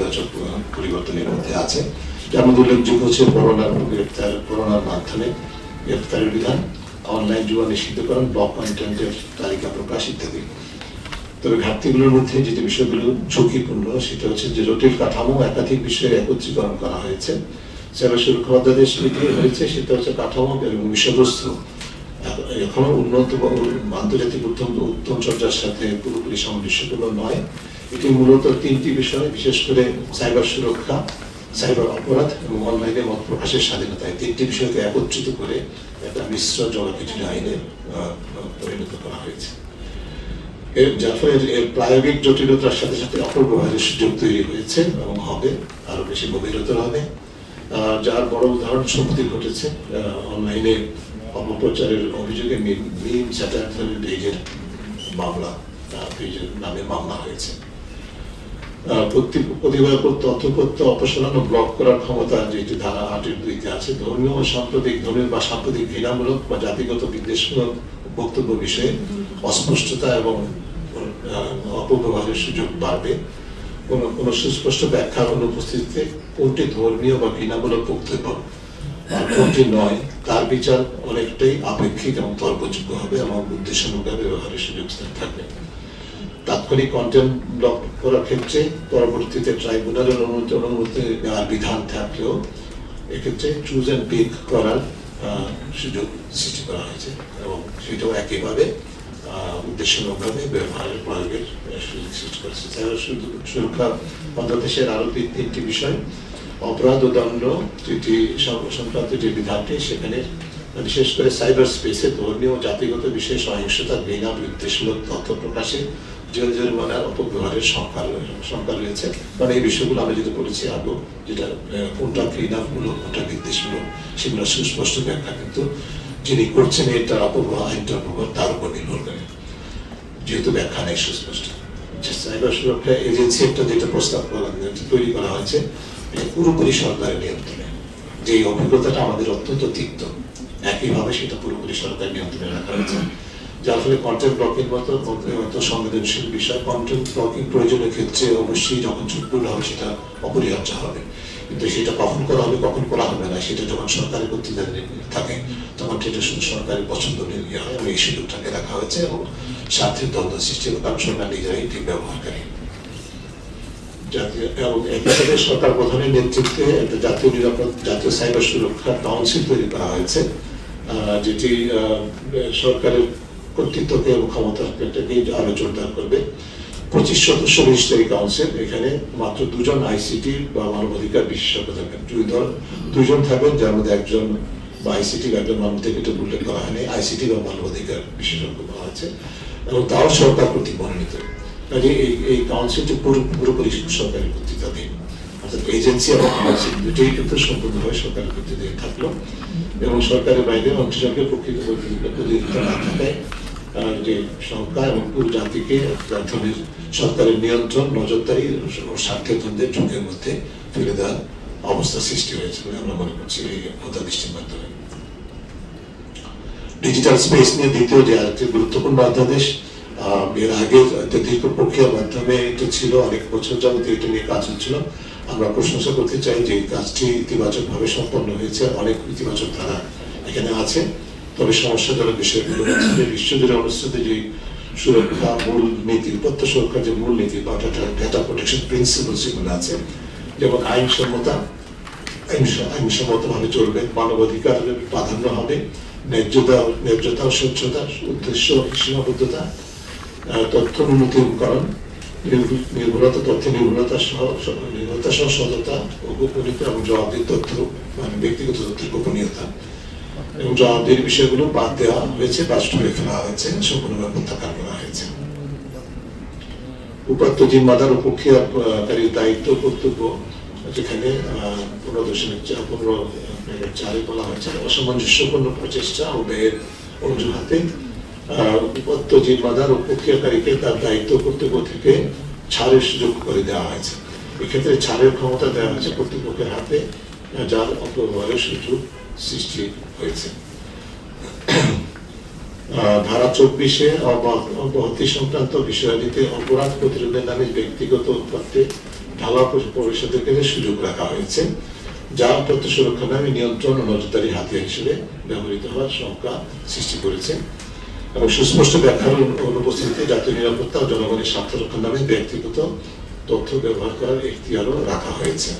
ইতিবাচক পরিবর্তনের মধ্যে আছে। যার মধ্যে উল্লেখযোগ্য হচ্ছে করোনার মাধ্যমে গ্রেফতারের বিধান, অনলাইন জুয়া নিষিদ্ধকরণ, ব্লক কন্টেন্টের তালিকা প্রকাশ ইত্যাদি। তবে ঘাটতিগুলোর মধ্যে যেটি বিষয়গুলো ঝুঁকিপূর্ণ সেটা হচ্ছে যে জটিল কাঠামো একাধিক বিষয়ে একত্রীকরণ করা হয়েছে। সাইবার সুরক্ষা অধ্যাদেশ যেটি হয়েছে সেটা হচ্ছে কাঠামো এবং বিষয়বস্তু এখনো উন্নত আন্তর্জাতিক উত্তম চর্চার সাথে পুরোপুরি সামঞ্জস্যপূর্ণ নয়। এটি মূলত তিনটি বিষয়, বিশেষ করে সাইবার সুরক্ষা, সাইবার অপরাধ এবং অনলাইনে মত প্রকাশের স্বাধীনতা, এই তিনটি বিষয়কে একত্রিত করে একটা মিশ্র জনপিটুনি আইনে পরিণত করা হয়েছে। যার ফলে এর প্রায়োগিক জটিলতার সাথে সাথে অপব্যবহারের সুযোগ তৈরি হয়েছে এবং হবে, আরো বেশি গভীরতর হবে। যার বড় উদাহরণ সম্প্রতি ঘটেছে অনলাইনে অপপ্রচারের অভিযোগে মিম স্যাটার পেজের মামলা, পেজের নামে মামলা হয়েছে। প্রতিবাদ তথ্যপত্র অপসারণ ও ব্লক করার ক্ষমতা যেটি ধারা 8(2)তে আছে। ধর্মীয় বা সাম্প্রতিক ঘৃণামূলক বা জাতিগত বিদ্বেষমূলক বক্তব্য বিষয়ে অস্পষ্টতা এবং অপব্যবহারের সুযোগ বাড়বে। কোনো সুস্পষ্ট ব্যাখ্যার অনুপস্থিতিতে কোনটি ধর্মীয় বা ঘৃণামূলক বক্তব্য আর কোনটি নয় তার বিচার অনেকটাই আপেক্ষিক এবং তর্কযোগ্য হবে এবং উদ্দেশ্যমূলক ব্যবহারের সুযোগ থাকবে। তাৎক্ষণিক কন্টেন্ট ব্লক করার ক্ষেত্রে পরবর্তীতে ট্রাইব্যুনালের অনুমতি নেওয়ার বিধান থাকলেও এক্ষেত্রে চুজ অ্যান্ড পিক করার সুযোগ সৃষ্টি করা হয়েছে এবং সেটাও একইভাবে উদ্দেশ্যমূলকভাবে ব্যবহারের প্রয়োগের সুযোগ সৃষ্টি করেছে। সুরক্ষা অধ্যাদেশের আরো তিনটি বিষয়, অপরাধ ও দণ্ড যেটি সংক্রান্ত যে বিধানটি, সেখানে বিশেষ করে সাইবার স্পেসে ধর্মীয় ও জাতিগত বিষয়ে সহিংসতা, ঘৃণা, বিদ্বেষমূলক তথ্য প্রকাশে জরিমানার অপব্যবহারের সংখ্যা রয়েছে। কারণ এই বিষয়গুলো আমরা যেটা বলেছি আগে, যেটা কোনটা ঘৃণামূলক কোনটা বিদ্বেষমূলক সেগুলো সুস্পষ্ট ব্যাখ্যা কিন্তু যিনি করছেন এটা আইনটা অপব্যবহার তার উপর নির্ভর করে, যেহেতু ব্যাখ্যা নেই সুস্পষ্ট। সাইবার সুরক্ষা এজেন্সি একটা যেটা প্রস্তাব তৈরি করা হয়েছে পুরোপুরি সরকারের নিয়ন্ত্রণে, যে অভিজ্ঞতাটা আমাদের অত্যন্ত তিক্ত, একইভাবে সেটা পুরোপুরি সরকারের নিয়ন্ত্রণে রাখা হয়েছে। যার ফলে কন্টেন্ট ব্লকিং মতো সংবেদনশীল বিষয়, কন্টেন্ট ব্লকিং প্রয়োজনের ক্ষেত্রে অবশ্যই যখন ঝুঁকিপূর্ণ হবে সেটা অপরিহার্য হবে, কিন্তু সেটা কখন করা হবে কখন করা হবে না সেটা যখন সরকারি কর্তৃত্বে থাকে তখন সেটা শুধু সরকারি পছন্দ নিয়ে হয় এবং এই সুযোগটাকে রাখা হয়েছে এবং স্বার্থের দ্বন্দ্ব সৃষ্টি হবে, কারণ সরকার নিজেরাই ঠিক ব্যবহারকারী। এবং একই সাথে সরকার প্রধানের নেতৃত্বে একটা জাতীয় সাইবার সুরক্ষা কাউন্সিল তৈরি করা হয়েছে, যেটি সরকারের কর্তৃত্বকে এবং ক্ষমতাকে আরো জোরদার করবে। 25 সদস্য বিশিষ্ট এই কাউন্সিল, এখানে মাত্র 2জন আইসিটি বা মানবাধিকার বিশেষজ্ঞ থাকবেন, দুইজন থাকবেন, যার মধ্যে একজন বা আইসিটি একজন মানবাধিকার উল্লেখ করা হয়নি, আইসিটি বা মানবাধিকার বিশেষজ্ঞ বলা হয়েছে এবং তাও সরকার কর্তৃক মনোনীত। কাজে এই কাউন্সিলটি পুরোপুরি সরকারি কর্তৃত্বাধীন, অর্থাৎ এজেন্সি এবং কাউন্সিল দুটোই কিন্তু সম্পূর্ণভাবে সরকারের কর্তৃত্বে থাকলো এবং সরকারের বাইরে অংশীদারকে প্রকৃত প্রতিনিধিত্ব না থাকায় যে সংখ্যা এবং পুরো জাতিকে সরকারের নিয়ন্ত্রণ, নজরদারি ও স্বার্থের দ্বন্দ্বের ঝুঁকির মধ্যে ফেলে দেওয়ার অবস্থা সৃষ্টি হয়েছে বলে আমরা মনে করছি এই অধ্যাদেশটির মাধ্যমে। ডিজিটাল স্পেস নিয়ে দ্বিতীয় যে আরেকটি গুরুত্বপূর্ণ অধ্যাদেশ, এর আগে দীর্ঘ প্রক্রিয়ার মাধ্যমে এটা ছিল, অনেক বছর যাবত এটা নিয়ে কাজ হচ্ছিল। আমরা প্রশংসা করতে চাই যে এই কাজটি ইতিবাচকভাবে সম্পন্ন হয়েছে, অনেক ইতিবাচক ধারা এখানে আছে। তবে সমস্যাজনক বিষয়গুলো হচ্ছে যে বিশ্বজুড়ে অনুষ্ঠিত যে সুরক্ষা মূল নীতি, তথ্য সুরক্ষার যে মূল নীতি বা ডেটা প্রোটেকশন প্রিন্সিপাল সেগুলো আছে, যেমন আইনসম্মতভাবে চলবে, মানবাধিকারের প্রাধান্য হবে, ন্যায্যতা ও স্বচ্ছতা, উদ্দেশ্য সীমাবদ্ধতা, তথ্য উন্নতিকরণ, নির্ভরতা, তথ্য নির্ভরতা সহ সততা ও গোপনীয়তা এবং জবাবদিহির তথ্য মানে ব্যক্তিগত তথ্যের গোপনীয়তা এবং জবাবদিহির বিষয়গুলো বাদ দেওয়া হয়েছে বা সরিয়ে ফেলা হয়েছে, সম্পূর্ণভাবে প্রত্যাখ্যান করা হয়েছে। উপাত্ত জিম্মাদার ও প্রক্রিয়াকারীর দায়িত্ব কর্তব্য, যেখানে 15.4 বলা হয়েছে অসামঞ্জস্যপূর্ণ প্রচেষ্টা ও ব্যয়ের অজুহাতে উপাত্ত জিম্মাদার ও প্রক্রিয়াকারীকে তার দায়িত্ব কর্তব্য থেকে ছাড়ের সুযোগ করে দেওয়া হয়েছে। এক্ষেত্রে ছাড়ের ক্ষমতা দেওয়া হয়েছে কর্তৃপক্ষের হাতে, যার অপব্যবহারের সুযোগ সৃষ্টি হয়েছে। ধারা 24 অব্যাহতি সংক্রান্ত বিষয়াদিতে অপরাধ প্রতিরোধের নামে ব্যক্তিগত উৎপাতে ঢালাও প্রবেশাধিকারের ক্ষেত্রে সুযোগ রাখা হয়েছে, যা তথ্য সুরক্ষা নামে নিয়ন্ত্রণ ও নজরদারি হাতিয়ার হিসেবে ব্যবহৃত হওয়ার শঙ্কা সৃষ্টি করেছে এবং সুস্পষ্ট ব্যাখ্যার অনুপস্থিতিতে জাতীয় নিরাপত্তা ও জনগণের স্বার্থ রক্ষার নামে ব্যক্তিগত তথ্য ব্যবহার করার এখতিয়ারও রাখা হয়েছে।